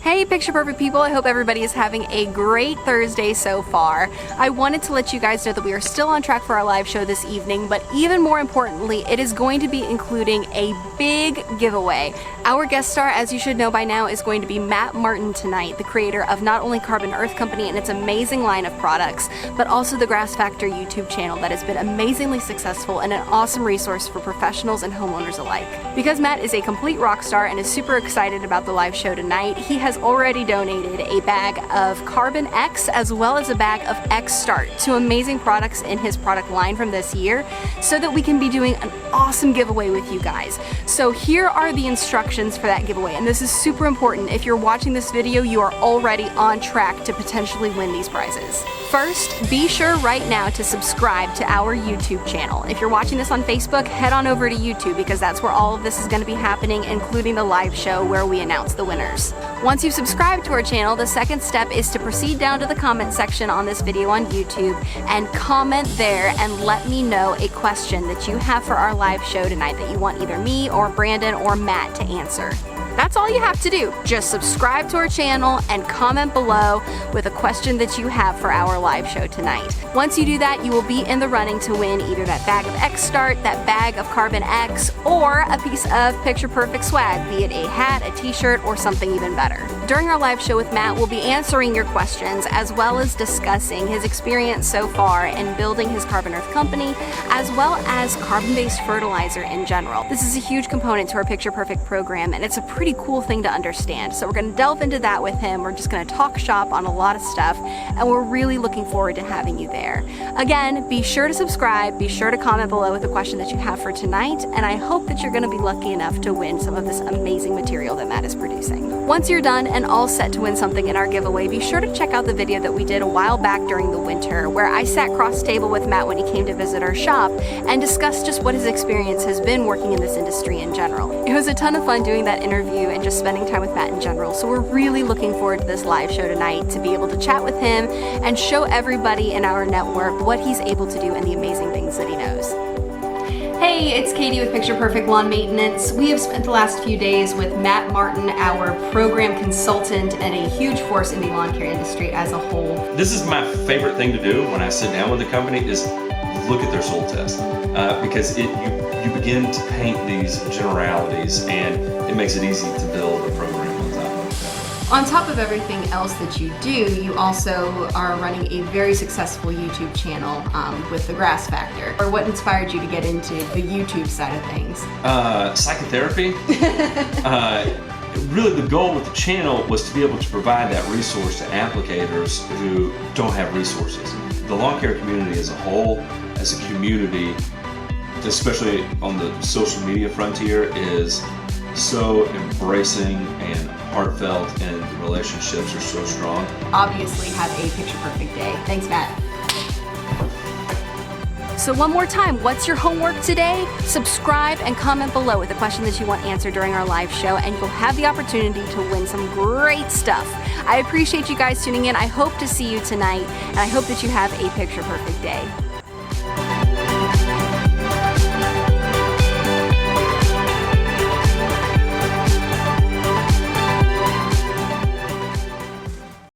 Hey Picture Perfect people, I hope everybody is having a great Thursday so far. I wanted to let you guys know that we are still on track for our live show this evening, but even more importantly, it is going to be including a big giveaway. Our guest star, as you should know by now, is going to be Matt Martin tonight, the creator of not only Carbon Earth Company and its amazing line of products, but also the Grass Factor YouTube channel that has been amazingly successful and an awesome resource for professionals and homeowners alike. Because Matt is a complete rock star and is super excited about the live show tonight, he has already donated a bag of Carbon X as well as a bag of X Start, two amazing products in his product line from this year, so that we can be doing an awesome giveaway with you guys. So here are the instructions for that giveaway, and this is super important. If you're watching this video, you are already on track to potentially win these prizes. First, be sure right now to subscribe to our YouTube channel. If you're watching this on Facebook, head on over to YouTube because that's where all of this is going to be happening, including the live show where we announce the winners. Once you've subscribed to our channel, the second step is to proceed down to the comment section on this video on YouTube and comment there and let me know a question that you have for our live show tonight that you want either me or Brandon or Matt to answer. That's all you have to do. Just subscribe to our channel and comment below with a question that you have for our live show tonight. Once you do that, you will be in the running to win either that bag of X Start, that bag of Carbon X, or a piece of Picture Perfect swag, be it a hat, a t-shirt, or something even better. During our live show with Matt, we'll be answering your questions as well as discussing his experience so far in building his Carbon Earth Company, as well as carbon-based fertilizer in general. This is a huge component to our Picture Perfect program, and it's a pretty cool thing to understand. So we're going to delve into that with him. We're just going to talk shop on a lot of stuff, and we're really looking forward to having you there. Again, be sure to subscribe, be sure to comment below with a question that you have for tonight, and I hope that you're going to be lucky enough to win some of this amazing material that Matt is producing. Once you're done and all set to win something in our giveaway, be sure to check out the video that we did a while back during the winter where I sat cross table with Matt when he came to visit our shop and discussed just what his experience has been working in this industry in general. It was a ton of fun doing that interview and just spending time with Matt in general, so we're really looking forward to this live show tonight to be able to chat with him and show everybody in our network what he's able to do and the amazing things that he knows. Hey, it's Katie with Picture Perfect Lawn Maintenance. We have spent the last few days with Matt Martin, our program consultant and a huge force in the lawn care industry as a whole. This is my favorite thing to do when I sit down with a company is look at their soil test because you begin to paint these generalities and it makes it easy to build a program on top of it. On top of everything else that you do, you also are running a very successful YouTube channel with the Grass Factor. Or what inspired you to get into the YouTube side of things? Psychotherapy. Really the goal with the channel was to be able to provide that resource to applicators who don't have resources. The lawn care community as a whole, as a community, especially on the social media frontier, is so embracing and heartfelt, and the relationships are so strong. Obviously have a picture perfect day. Thanks, Matt. So one more time, what's your homework today? Subscribe and comment below with a question that you want answered during our live show, and you'll have the opportunity to win some great stuff. I appreciate you guys tuning in. I hope to see you tonight, and I hope that you have a picture perfect day.